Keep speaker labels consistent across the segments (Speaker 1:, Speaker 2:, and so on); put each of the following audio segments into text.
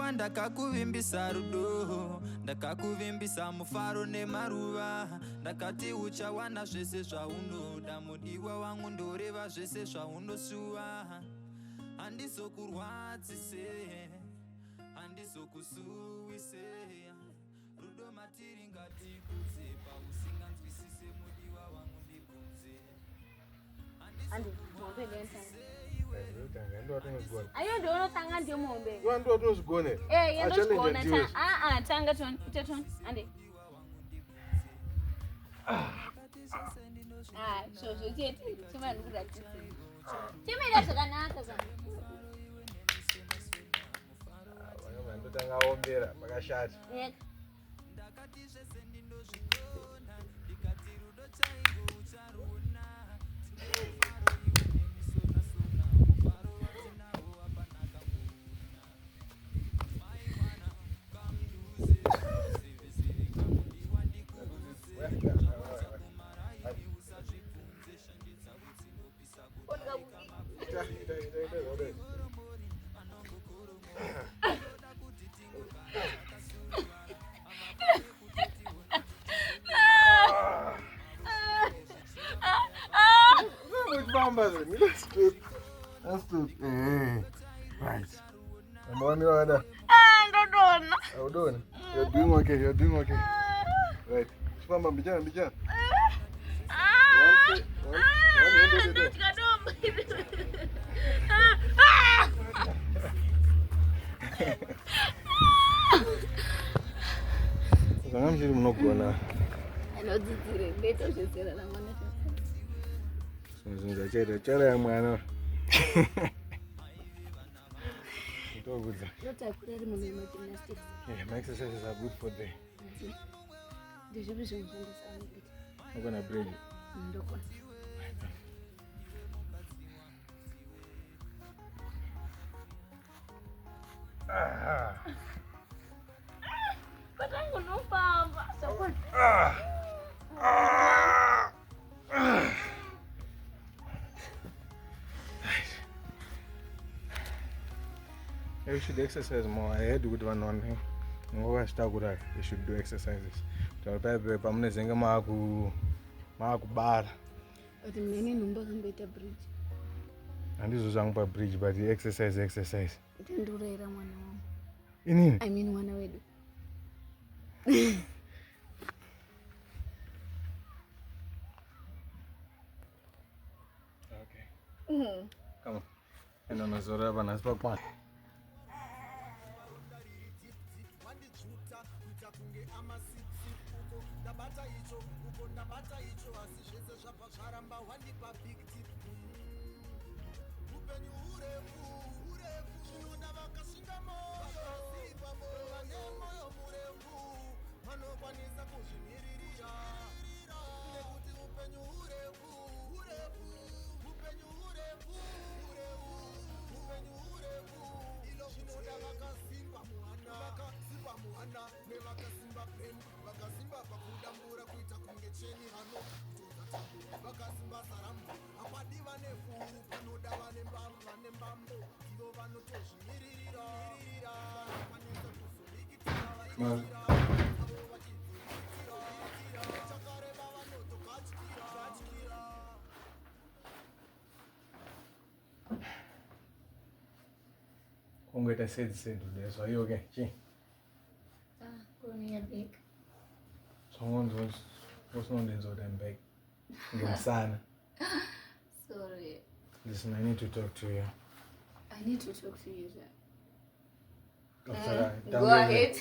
Speaker 1: uchiwa ndakakuvimbisa rudo, ndakakuvimbisa mufaro nemaruva, ndakati uchawana zvese zvaunoda, mudiwa wangu ndoreva zvese zvaunosuwa, handizokurwadzise, handizokusuwise, rudo matiri ngatikudze, pausinganzwisise mudiwa wangu ndikudze.
Speaker 2: Ayo ndio unotanga ndio muombe.
Speaker 3: Wewe ndio tunozigone.
Speaker 2: Yeye ndio tunaona tanga ton ande. So cheti chima ndura cheti. Chima ila zvakanaka sana.
Speaker 3: Wewe ndio tanga ombera pakashati. That's good. Right. I'm on your other. How doing? You're doing okay. You're doing okay. Right. Mama, bijan. Jangan sih menogona.
Speaker 2: Ano dzire beto zvesera na mwana.
Speaker 3: Zvinga chera ya mwana. Ndoguza.
Speaker 2: Notakurari mu gymnastics.
Speaker 3: Yeah, my exercises are good for the.
Speaker 2: Ndizvo zvinoshandisa anenge.
Speaker 3: I'm gonna bring it.
Speaker 2: Ndokwa. Patangu nofamba. Support. You should exercise more. I had good one thing. You should do exercises. So pamune zenga makubara.
Speaker 4: But many number can beat a bridge.
Speaker 3: And this was a bridge, but the exercise.
Speaker 4: Don't do it one.
Speaker 3: I
Speaker 4: mean one away.
Speaker 3: Okay. Come on. And on a Zora Vanaspa part. I'm going to say the same today, so are you okay?
Speaker 4: Going a big.
Speaker 3: Someone was not in so damn big. Sorry. Listen, I need to talk to you.
Speaker 4: I need to talk to you, sir.
Speaker 2: Go ahead.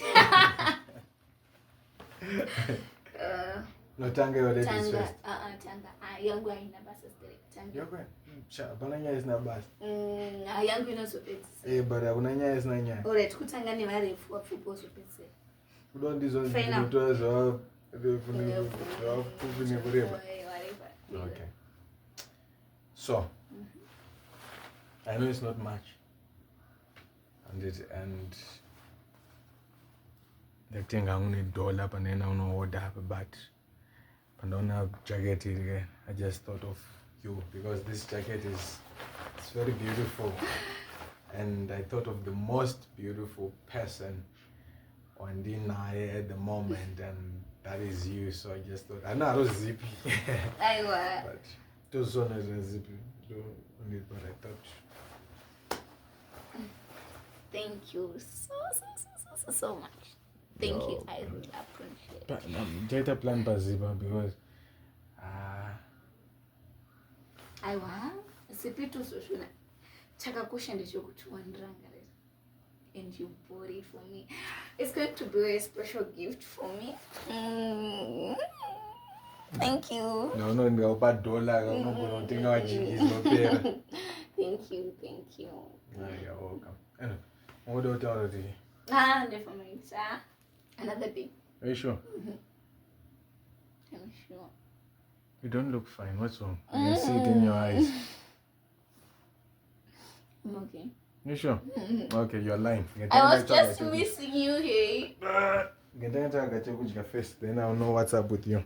Speaker 3: No, Tanga already
Speaker 2: Tanga.
Speaker 3: stressed.
Speaker 2: Tanga. Yangu haina basi straight. Tanga.
Speaker 3: You're going. Bananya is not bad.
Speaker 2: Yangu inosopetsa.
Speaker 3: But Bananya is not nyaya.
Speaker 2: Alright, kutanga ni varefu wapfupi osopetsa.
Speaker 3: We don't do those videos or okay. So, I know it's not much. And the thing I'm going to doll up and then I don't know what happened, but I don't have jacket here. I just thought of you because this jacket it's very beautiful.
Speaker 2: and I thought of the most beautiful person on the night at the moment, and that is you. So I just thought, I know I was zippy.
Speaker 4: Aiwa.
Speaker 2: But those one is zippy. Only what I thought.
Speaker 4: Thank you so much. Thank you. I really appreciate it.
Speaker 2: But Jeta plan Baziba because
Speaker 4: Aiwa. Sipitu soshuna. Chakakusha ndichokuti wandirangarira. And you bought it for me. It's going to be a special gift for me. Thank you.
Speaker 2: no, $1 no thing no pera.
Speaker 4: Thank you.
Speaker 2: You're welcome. Anyway, what do you tell you?
Speaker 4: Never mind, sir. Another day.
Speaker 2: Are you sure?
Speaker 4: I'm sure.
Speaker 2: You don't look fine. What's wrong? I can see it in your eyes.
Speaker 4: I'm okay.
Speaker 2: You sure? Okay, you're lying.
Speaker 4: I was just missing you, hey.
Speaker 2: Then I'll know what's up with you.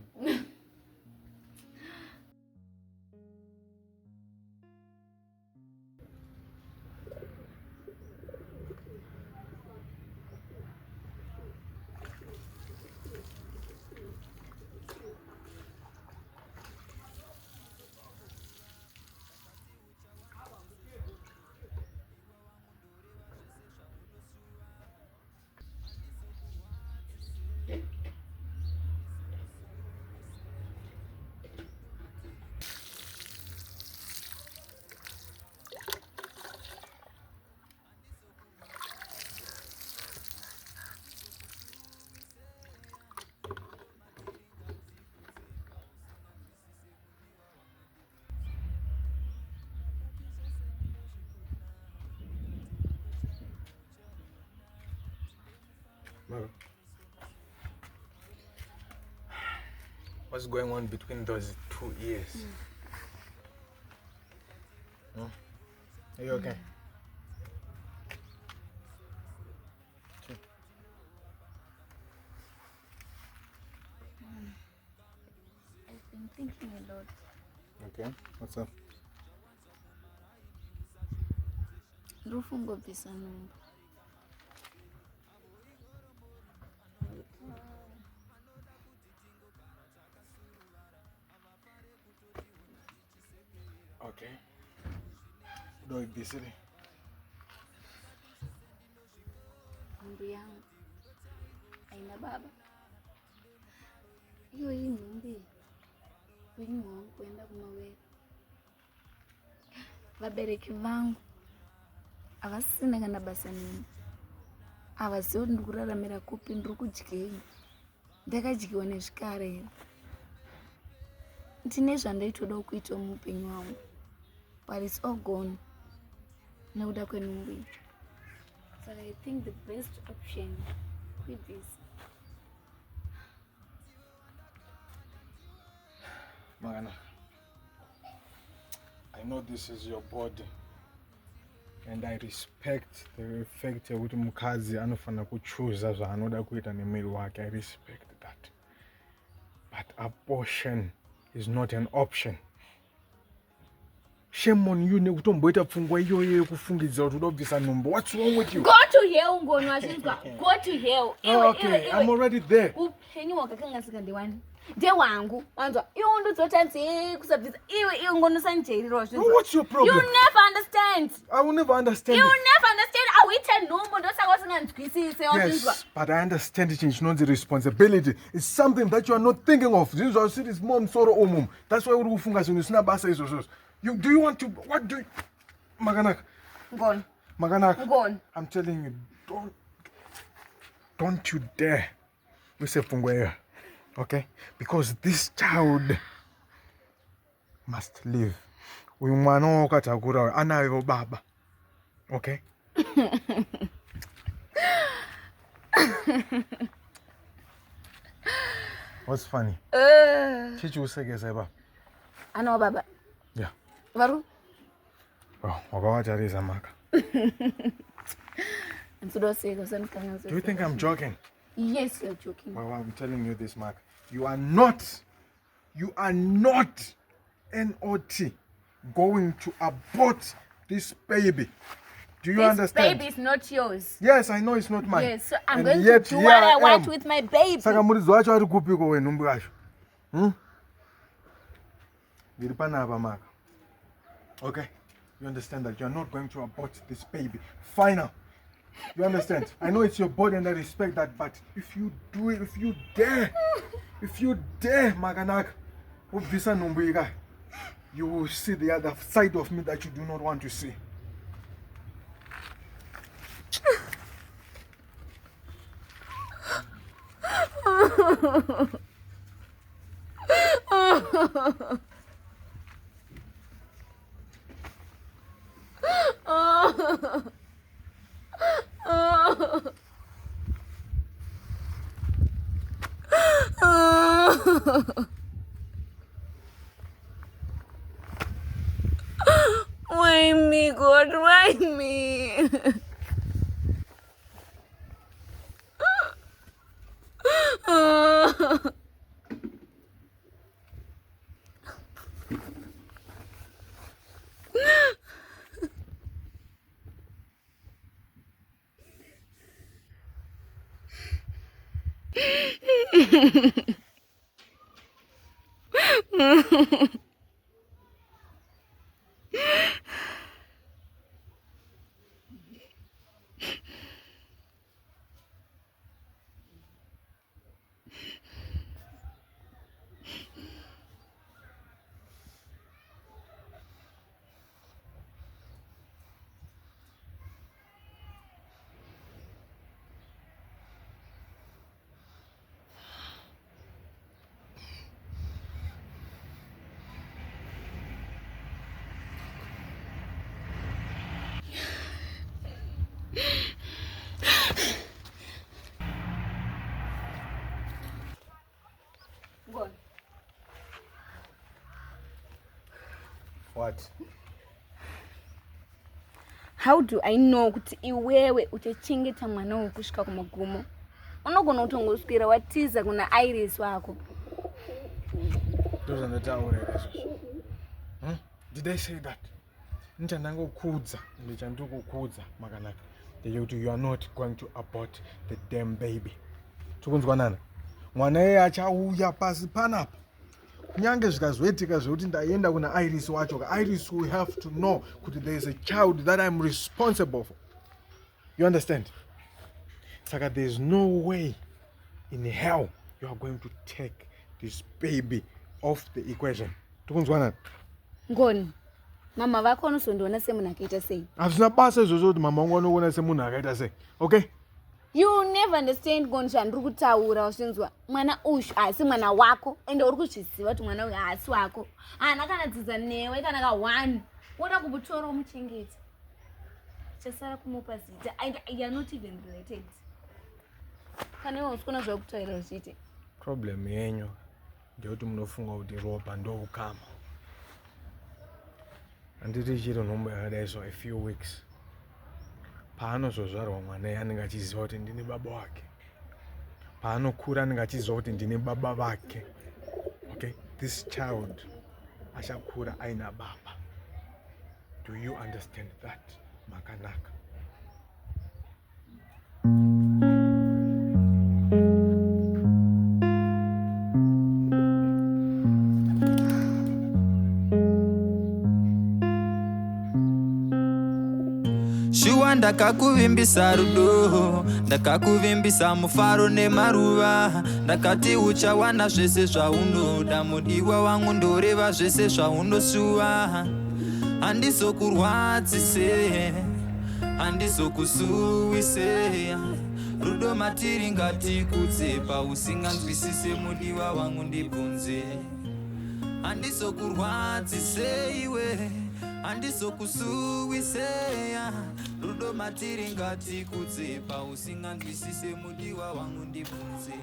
Speaker 2: What's going on between those 2 ears? Are you okay?
Speaker 4: I've been thinking a lot.
Speaker 2: Okay, what's up?
Speaker 4: Rufungo bisa number.
Speaker 2: Okay. Do it busy.
Speaker 4: Number yangu aina baba. Hiyo hii numbi wenye wangu kwenda kumaweka. Vabereki vangu avasina kana basa nini. Avazivi kuti ndikuraramira kupi, ndiri kudyei. Ndakadyiwa nezvikara. Ndine zvandaitoda kuita muupenyu hwangu, but it's all gone nekuda kwenhumbu iyi. So I think the best option is this.
Speaker 2: Magana, I know this is your body, and I respect the fact that mukadzi anofana kuchoose zvaanoda kuita nemwiri wake. I respect that, but abortion is not an option. Shame on you nekutomboita pfungwa iyoyo yekufungidza kuti udobvisa nhumbu. What's wrong with you?
Speaker 4: Go to hell, Ngono Ashinzwa. Go to hell.
Speaker 2: Okay, I'm already there.
Speaker 4: Upenyu hwakakangasika ndewani. Ndewangu. Wanzwa. Iwe ndozotanzi kusabvisa. Iwe Ngono sanjairiro Ashinzwa.
Speaker 2: What's your problem?
Speaker 4: You never understand.
Speaker 2: I will never understand.
Speaker 4: You never understand. Awuita nhumbu ndosaka usinganzwisise Ashinzwa.
Speaker 2: Yes, but I understand it is not the responsibility. It's something that you are not thinking of. This is serious mom sorrow umum. That's why uri kufunga zvinhu zvisina basa izvozvo. Do you want to, what do you, Maganaka?
Speaker 4: Ngono.
Speaker 2: Maganaka.
Speaker 4: Ngono.
Speaker 2: I'm telling you, don't you dare wise pfungwa here, okay? Because this child must live. Uyu mwana wakatakura anayo baba, okay? What's funny? Chichi usegeze baba.
Speaker 4: Ano baba.
Speaker 2: Yeah.
Speaker 4: Varu?
Speaker 2: Oh, wakawatarisa maka.
Speaker 4: Do
Speaker 2: you think I'm joking?
Speaker 4: Yes, you're joking.
Speaker 2: Well, I'm telling you this, Mark. You are not not NOT going to abort this baby. Do you
Speaker 4: This
Speaker 2: understand?
Speaker 4: baby is not yours.
Speaker 2: Yes, I know it's not mine.
Speaker 4: Yes, so I'm
Speaker 2: And
Speaker 4: going to
Speaker 2: yet
Speaker 4: do
Speaker 2: here
Speaker 4: what I
Speaker 2: I
Speaker 4: want
Speaker 2: am.
Speaker 4: with my baby.
Speaker 2: Saka muridzi wacho ari kupiko wenhumbu yacho. Ndiri panapa maka. Okay? You understand that you're not going to abort this baby. Final. You understand? I know it's your body and I respect that, but if you do it, if you dare, Maganaka, you will see the other side of me that you do not want to see.
Speaker 4: Why me, God? Why me? God.
Speaker 2: What?
Speaker 4: How do I know kuti iwewe uchachengeta mwana wangu kusvika kumagumo? Unogona kutongoswera watiza kuna Iris wako.
Speaker 2: Did I say that? Ndichandangokudza makanaka. You are not going to abort the damn baby. Tukunzwanana. Mwana yeye achauya pasi panapa. Nyange zvikazoitika zvekuti ndaenda kuna Iris wacho. Iris will have to know kuti there is a child that I'm responsible for. You understand? Saka there is no way in hell you are going to take this baby off the equation. Tukunzwanana.
Speaker 4: Ngoni. Mama vako anosondiona semunhu akaita sei?
Speaker 2: Hazvina basa izvozvo kuti mama wangu anoona semunhu akaita sei. Okay?
Speaker 4: You never understand Ngoni zvandiri kutaura uchinzwa. Mwana uyu haasi mwana wako ende uri kuzviziva kuti mwana uyu haasi wako. Haana kana dzidza newe kana ka1. Woda kumutora umuchengeta. Chasara kumupa zita and you are not even related. Kana iwe usikona zvakutaura uchiite.
Speaker 2: Problem yenyu ndekuti munofunga kuti ropa ndoukama. Anditi chiri nhombo yakadai so a few weeks. Paanozozvarwa mwana anenge achiziva kuti ndini baba wake. Paanokura anenge achiziva kuti ndini baba vake. Okay? This child achakura aina baba. Do you understand that, Makanaka?
Speaker 1: Shuwa ndakakuvimbisa rudo, ndakakuvimbisa mufaro nemaruva, ndakati uchawana zvese zvaunoda, mudiwa wangu ndoreva zvese zvaunosuwa. Handizokurwadzise, handizokusuwise, rudo matiri ngatikudze, pausinganzwisise mudiwa wangu ndibvunze. Handizokurwadzise iwe, handizokusuwise, rudo matiri ngatikudze, pausinganzwisise mudiwa wangu ndibvunze.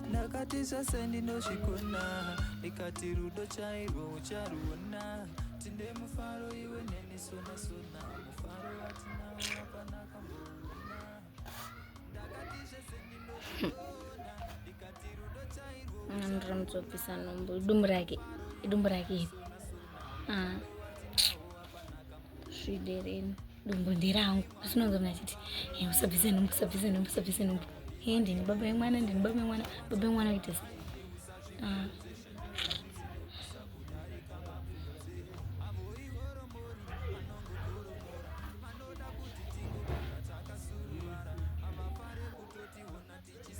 Speaker 1: Ndakati zvose ndinozvikona, ndikati rudo chairwo ucharuona, tinde mufaro iwe neni sona sona, mufaro watinawo hapana kamboona. Ndakati zvose ndinozvikona, ndikati rudo chairwo
Speaker 4: Ndramutopisa nombo idumbu rake. Zvidereni. Dumbo ndirangu asinonga mnachiti usabvise nhumbu ndini baba vemwana baba vemwana kuita sei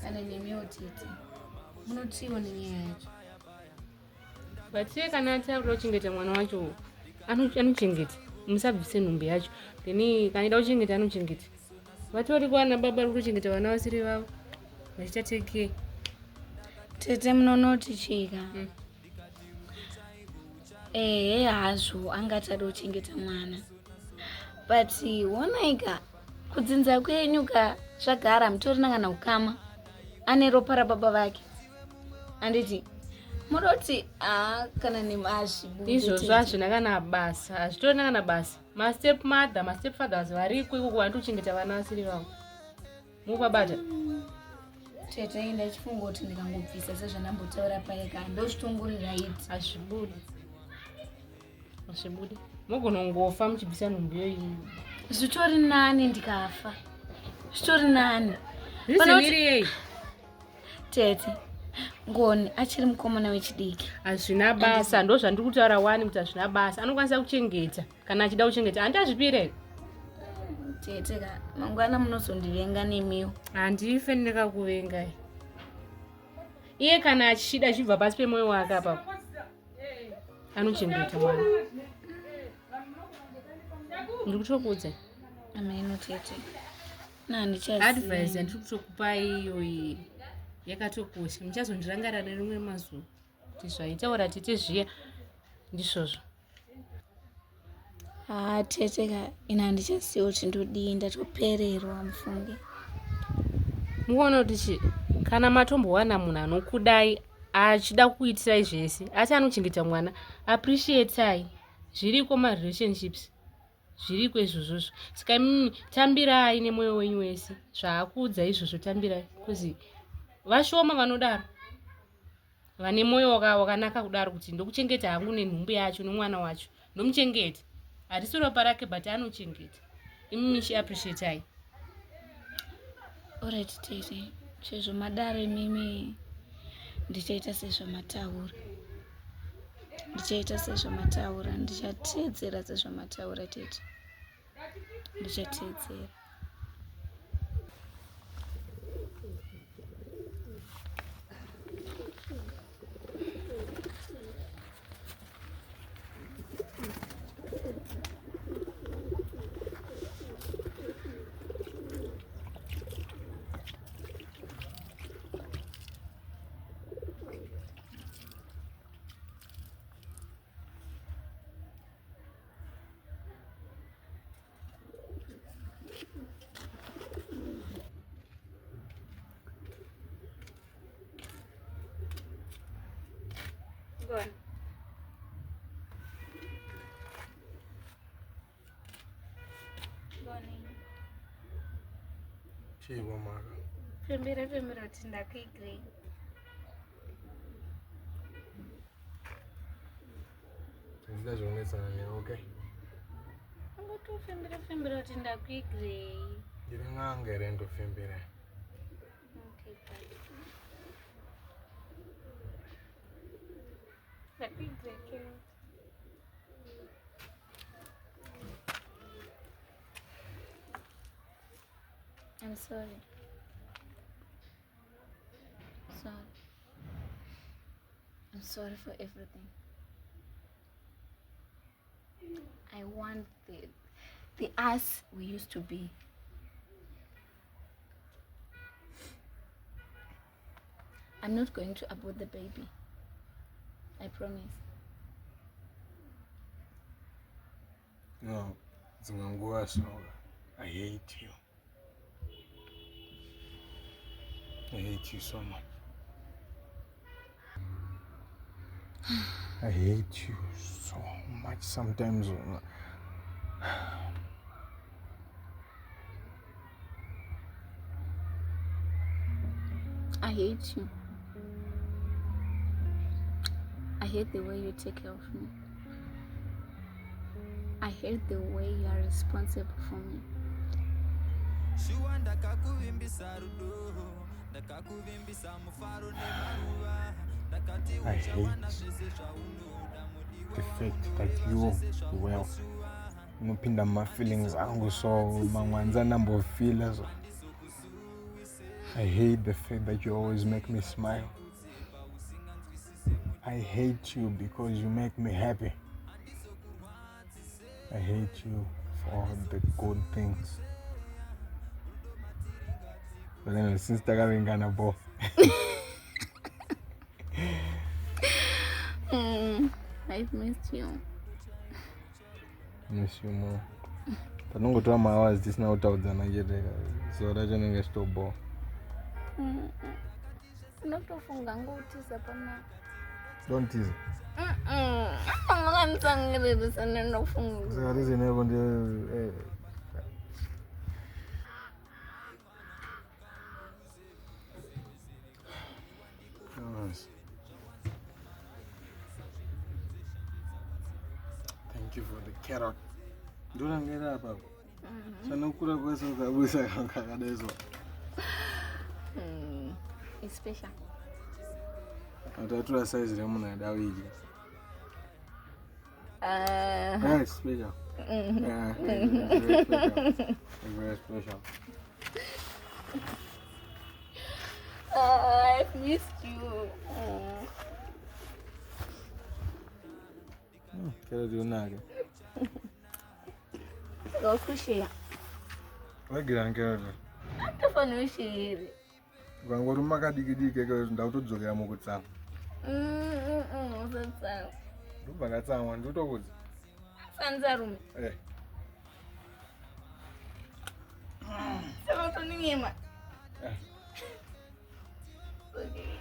Speaker 4: kana nemiwo tete munotiwa nenyaya yacho
Speaker 5: but iye kana atakuda kuchengeta mwana wacho anochengeta musabvise nhumbi yacho then kana ida kuchengeta anochengeta vatori kuwana baba ri kuchengeta vana vasiri vavo vachitateke
Speaker 4: tete munonoti chika hazvo angati ada kuchengeta mwana but wonaika kudzinza kwenyu ka zvagara mutorina kana ukama ane ropa rababa vake anditi munoti kana
Speaker 5: izvozvo hazvina kana basa hazvitorina kana basa mastep mother mastep fathers variko ikoko vari kuchengeta vana vasiri vavo muvabata
Speaker 4: tete inda chifunga kuti ndikangobvisa sezvanambotaura paika ndochitongorira iti
Speaker 5: hazvibudi mogona kungofa muchibvisa nhumbiyo iyi
Speaker 4: zvitori nani ndikafa zvitori nani
Speaker 5: riziviriyei
Speaker 4: tete ngoni achiri mukomana wechidiki
Speaker 5: hazvina basa ndo zvandiri kutaura wani kuti hazvina basa anokwanisa kuchengeta kana achida kuchengeta handazvipire
Speaker 4: tete ka mangwana munozondivenga nemiwo
Speaker 5: handife ndikakuvengai iye kana achida achibva pasi pemwoyo wake apapo anochengeta mwana ndiri kutokuudza
Speaker 4: amaino tete
Speaker 5: advice yandiri kutokupai iyoyi yakatokosha muchazondirangarira nerimwe mazuva kuti zvaitaura tete zviya ndizvozvo
Speaker 4: tete ka ina handichasiwo kuti ndodii ndatopererwa mufunge
Speaker 5: mukuona kuti kana matombowana munhu anokudai achida kuitirai zvese asi anochengeta mwana appreciatai zviriko marelationships zviriko izvozvozvo saka mimi tambirai nemwoyo wenyu wese zvaakuudza izvozvo tambirai kuzi vashoma vanodaro vane mwoyo wakanaka kudaro kuti ndokuchengeta hangu nenhumbu yacho nomwana wacho ndomuchengeta harisi ropa rake but anochengeta imimi chiappreciatai
Speaker 4: alright tete sezvo madaro imimi ndichaita sezvamataura ndichateedzera sezvamataura tete ndichateedzera
Speaker 3: chivo maka
Speaker 4: fembera kuti ndakuigrei
Speaker 3: ndida zvonetsana newe okay
Speaker 4: angotofembera kuti ndakuigrei
Speaker 3: ndiri n'anga here ndofembera
Speaker 4: ndakuigrei I'm sorry. I'm sorry for everything. I want the us we used to be. I'm not going to abort the baby. I promise.
Speaker 3: No, dzimwe nguva zvino I hate you. I hate you so much. I hate you so much sometimes.
Speaker 4: I hate you. I hate the way you take care of me. I hate the way you are responsible for me.
Speaker 1: Shua ndakakuvimbisa rudo, ndakakuvimbisa mufaro nemaruva, ndakati
Speaker 2: I hate
Speaker 1: uchawana zvese zvaunoda mudiwa
Speaker 2: the fact that you, well, unopinda muma-feelings angu so mangwanza nambofila so. I hate the fact that you always make me smile. I hate you because you make me happy. I hate you for all the good things. But anyway, since Tagaringana bo.
Speaker 4: I've missed you.
Speaker 2: Miss you more. Tanongotora mahours tisina kutaudzana chete so racho nenge chitobo.
Speaker 4: Unotofunga ngoutiza pana.
Speaker 2: Don't tease.
Speaker 4: Unganitsangiririsa nenofunga.
Speaker 2: Saka tizineko ndi Thank you for the carrot. Ndorangera apa. Sanokura kwesa ukabusa kakadaizwa.
Speaker 4: It's special.
Speaker 2: Atatura size remuna dawiji. Yeah, it's special. Yeah, it's very special. It's very special.
Speaker 4: I've missed you.
Speaker 2: Carrot unake.
Speaker 4: Go kushare.
Speaker 2: Wagira carrot.
Speaker 4: Atofana ushare.
Speaker 2: Kwangori makadikidike ke ndautodzokera mukutsama.
Speaker 4: Usatsa.
Speaker 2: Ndubvakatsamwa ndotokudza.
Speaker 4: Sanza rume. Saka utoninyema. Okay.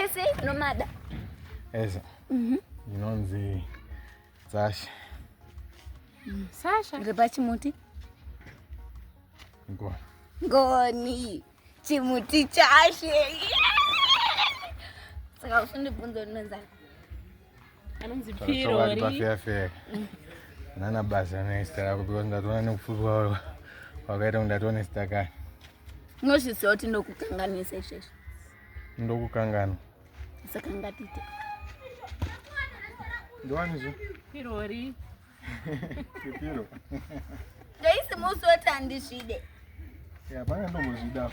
Speaker 4: Ese nomada.
Speaker 2: Ese. Inonzi Sasha.
Speaker 5: Sasha.
Speaker 4: Ngepachimuti.
Speaker 2: Ngoni.
Speaker 4: Ngoni. Chimuti chashe. Saka usindibvunza unonzana.
Speaker 5: Anonzi
Speaker 2: Pirori.
Speaker 5: Pirori.
Speaker 2: Pafefe. Nana basa neistara because ndatona nekufurwa wakaita ndatona istakani.
Speaker 4: Nozviziva kuti ndokukanganisa izvezvi.
Speaker 2: Ndokukangana.
Speaker 4: Saka ngatite.
Speaker 2: Ndowanizvo?
Speaker 5: Pirori.
Speaker 2: Kipiro.
Speaker 4: Ndaisi musi woti handizvide.
Speaker 2: Ya, pana ndombozvida.